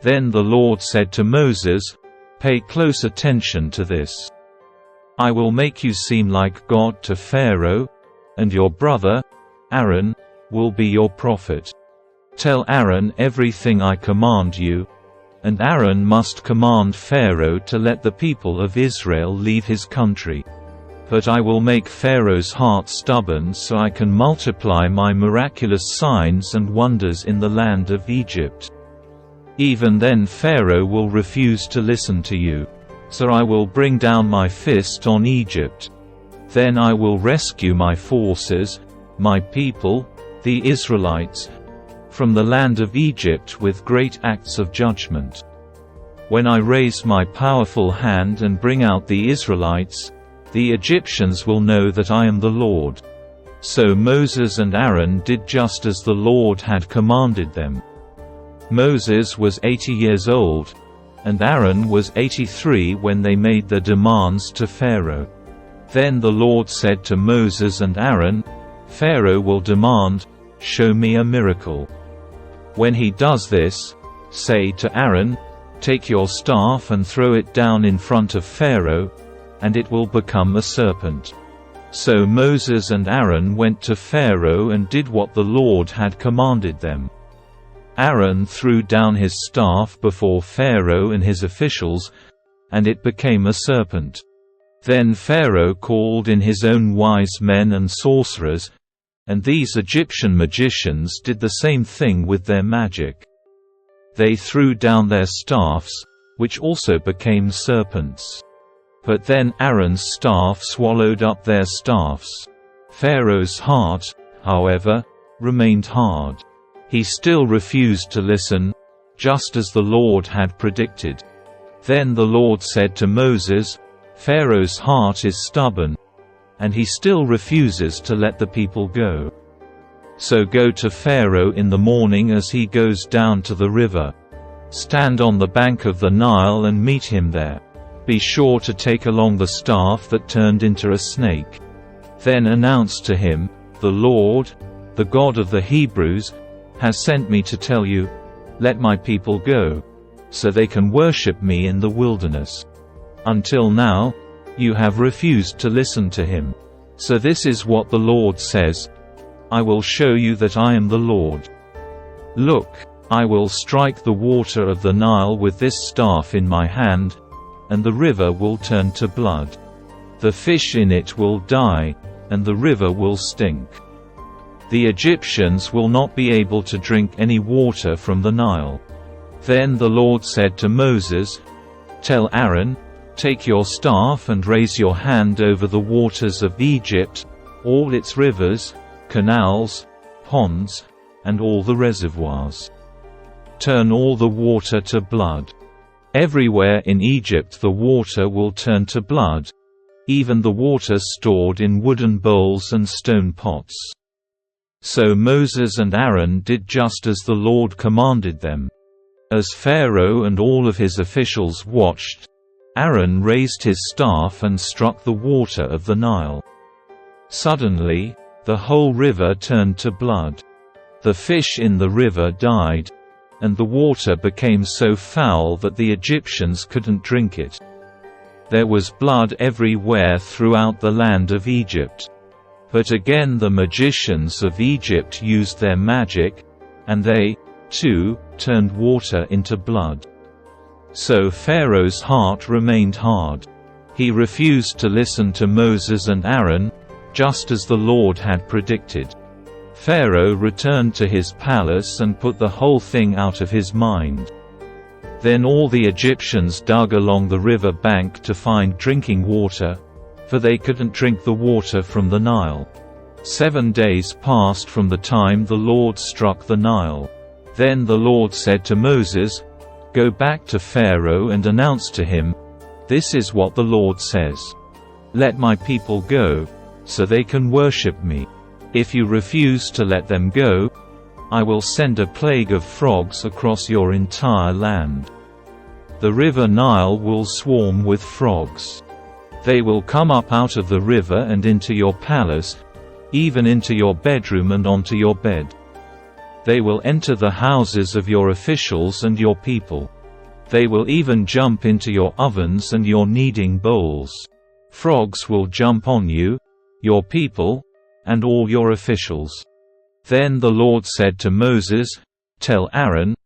Then the Lord said to Moses, "Pay close attention to this. I will make you seem like God to Pharaoh, and your brother, Aaron, will be your prophet. Tell Aaron everything I command you, and Aaron must command Pharaoh to let the people of Israel leave his country. But I will make Pharaoh's heart stubborn so I can multiply my miraculous signs and wonders in the land of Egypt. Even then Pharaoh will refuse to listen to you. So I will bring down my fist on Egypt. Then I will rescue my forces, my people, the Israelites, from the land of Egypt with great acts of judgment. When I raise my powerful hand and bring out the Israelites, the Egyptians will know that I am the Lord." So Moses and Aaron did just as the Lord had commanded them. Moses was 80 years old, and Aaron was 83 when they made their demands to Pharaoh. Then the Lord said to Moses and Aaron, "Pharaoh will demand, 'Show me a miracle.' When he does this, say to Aaron, 'Take your staff and throw it down in front of Pharaoh, and it will become a serpent.'" So Moses and Aaron went to Pharaoh and did what the Lord had commanded them. Aaron threw down his staff before Pharaoh and his officials, and it became a serpent. Then Pharaoh called in his own wise men and sorcerers, and these Egyptian magicians did the same thing with their magic. They threw down their staffs, which also became serpents. But then Aaron's staff swallowed up their staffs. Pharaoh's heart, however, remained hard. He still refused to listen, just as the Lord had predicted. Then the Lord said to Moses, "Pharaoh's heart is stubborn, and he still refuses to let the people go. So go to Pharaoh in the morning as he goes down to the river. Stand on the bank of the Nile and meet him there. Be sure to take along the staff that turned into a snake. Then announce to him, 'The Lord, the God of the Hebrews, has sent me to tell you, let my people go, so they can worship me in the wilderness. Until now, you have refused to listen to him. So this is what the Lord says, I will show you that I am the Lord. Look, I will strike the water of the Nile with this staff in my hand, and the river will turn to blood. The fish in it will die, and the river will stink. The Egyptians will not be able to drink any water from the Nile.' Then the Lord said to Moses, "Tell Aaron, take your staff and raise your hand over the waters of Egypt, all its rivers, canals, ponds, and all the reservoirs. Turn all the water to blood. Everywhere in Egypt the water will turn to blood, even the water stored in wooden bowls and stone pots." So Moses and Aaron did just as the Lord commanded them. As Pharaoh and all of his officials watched, Aaron raised his staff and struck the water of the Nile. Suddenly, the whole river turned to blood. The fish in the river died, and the water became so foul that the Egyptians couldn't drink it. There was blood everywhere throughout the land of Egypt. But again the magicians of Egypt used their magic, and they, too, turned water into blood. So Pharaoh's heart remained hard. He refused to listen to Moses and Aaron, just as the Lord had predicted. Pharaoh returned to his palace and put the whole thing out of his mind. Then all the Egyptians dug along the river bank to find drinking water, for they couldn't drink the water from the Nile. 7 days passed from the time the Lord struck the Nile. Then the Lord said to Moses, "Go back to Pharaoh and announce to him, 'This is what the Lord says. Let my people go, so they can worship me. If you refuse to let them go, I will send a plague of frogs across your entire land. The river Nile will swarm with frogs. They will come up out of the river and into your palace, even into your bedroom and onto your bed. They will enter the houses of your officials and your people. They will even jump into your ovens and your kneading bowls. Frogs will jump on you, your people, and all your officials." Then the Lord said to Moses, "Tell Aaron,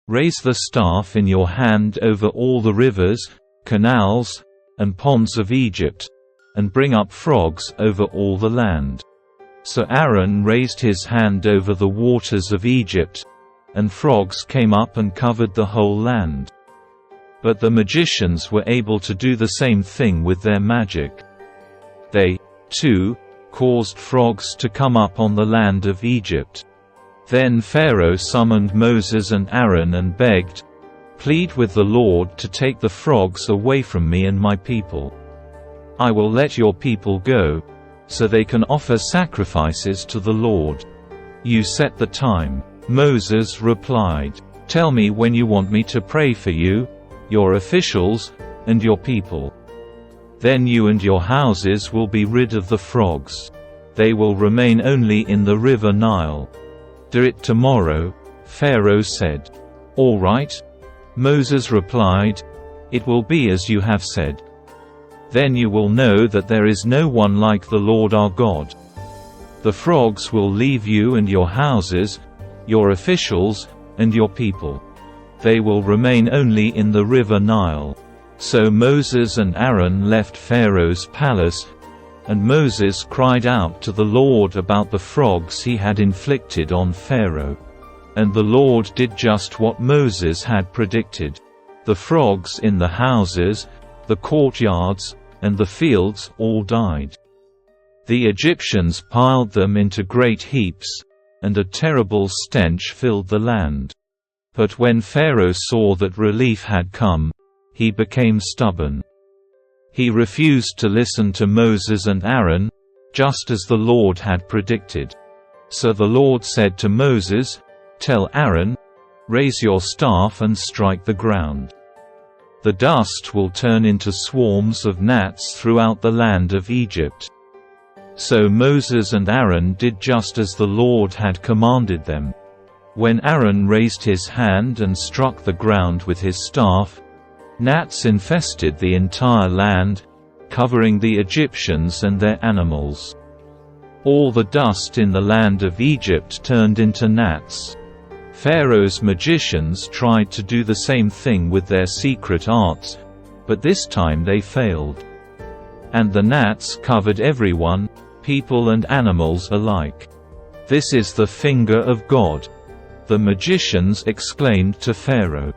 raise the staff in your hand over all the rivers, canals, and ponds of Egypt, and bring up frogs over all the land." So Aaron raised his hand over the waters of Egypt, and frogs came up and covered the whole land. But the magicians were able to do the same thing with their magic. They, too, caused frogs to come up on the land of Egypt. Then Pharaoh summoned Moses and Aaron and begged, "Plead with the Lord to take the frogs away from me and my people. I will let your people go, so they can offer sacrifices to the Lord. You set the time." Moses replied, "Tell me when you want me to pray for you, your officials, and your people. Then you and your houses will be rid of the frogs. They will remain only in the river Nile." "Do it tomorrow," Pharaoh said. "All right," Moses replied, "it will be as you have said. Then you will know that there is no one like the Lord our God. The frogs will leave you and your houses, your officials, and your people. They will remain only in the river Nile." So Moses and Aaron left Pharaoh's palace, and Moses cried out to the Lord about the frogs he had inflicted on Pharaoh. And the Lord did just what Moses had predicted. The frogs in the houses, the courtyards, and the fields all died. The Egyptians piled them into great heaps, and a terrible stench filled the land. But when Pharaoh saw that relief had come, he became stubborn. He refused to listen to Moses and Aaron, just as the Lord had predicted. So the Lord said to Moses, "Tell Aaron, raise your staff and strike the ground. The dust will turn into swarms of gnats throughout the land of Egypt." So Moses and Aaron did just as the Lord had commanded them. When Aaron raised his hand and struck the ground with his staff, gnats infested the entire land, covering the Egyptians and their animals. All the dust in the land of Egypt turned into gnats. Pharaoh's magicians tried to do the same thing with their secret arts, but this time they failed. And the gnats covered everyone, people and animals alike. "This is the finger of God," the magicians exclaimed to Pharaoh.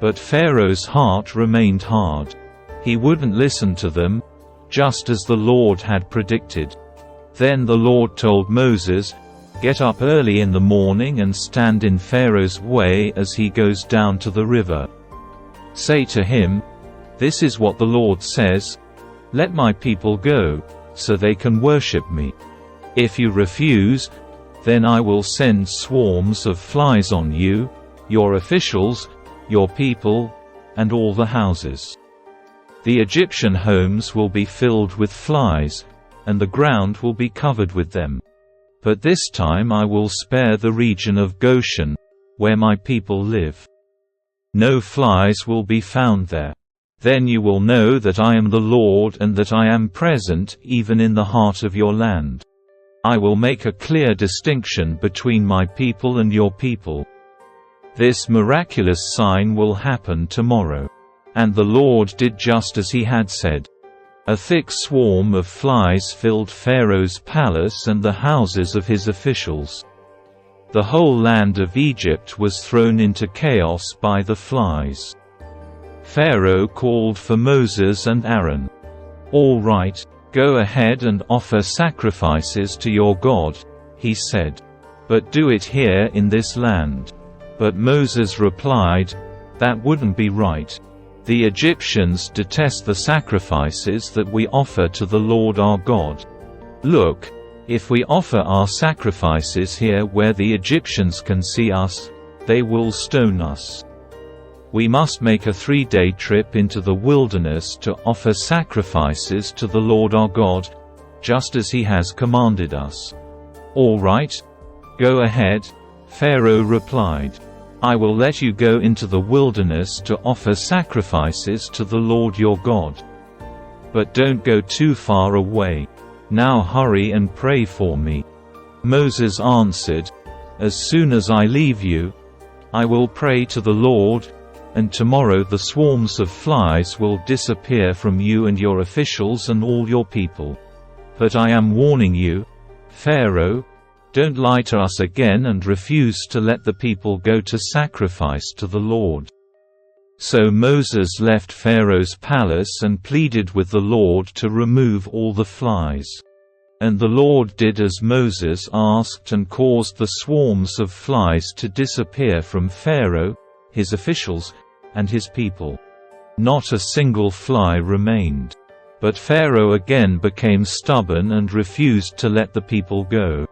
But Pharaoh's heart remained hard. He wouldn't listen to them, just as the Lord had predicted. Then the Lord told Moses, "Get up early in the morning and stand in Pharaoh's way as he goes down to the river. Say to him, 'This is what the Lord says, let my people go, so they can worship me. If you refuse, then I will send swarms of flies on you, your officials, your people, and all the houses. The Egyptian homes will be filled with flies, and the ground will be covered with them. But this time I will spare the region of Goshen, where my people live. No flies will be found there. Then you will know that I am the Lord and that I am present even in the heart of your land. I will make a clear distinction between my people and your people. This miraculous sign will happen tomorrow." And the Lord did just as he had said. A thick swarm of flies filled Pharaoh's palace and the houses of his officials. The whole land of Egypt was thrown into chaos by the flies. Pharaoh called for Moses and Aaron. "All right, go ahead and offer sacrifices to your God," he said. "But do it here in this land." But Moses replied, "That wouldn't be right. The Egyptians detest the sacrifices that we offer to the Lord our God. Look, if we offer our sacrifices here where the Egyptians can see us, they will stone us. We must make a 3-day trip into the wilderness to offer sacrifices to the Lord our God, just as he has commanded us." "All right, go ahead," Pharaoh replied. I will let you go into the wilderness to offer sacrifices to the Lord your God. But don't go too far away. Now hurry and pray for me." Moses answered, "As soon as I leave you, I will pray to the Lord, and tomorrow the swarms of flies will disappear from you and your officials and all your people. But I am warning you, Pharaoh, don't lie to us again and refuse to let the people go to sacrifice to the Lord." So Moses left Pharaoh's palace and pleaded with the Lord to remove all the flies. And the Lord did as Moses asked and caused the swarms of flies to disappear from Pharaoh, his officials, and his people. Not a single fly remained. But Pharaoh again became stubborn and refused to let the people go.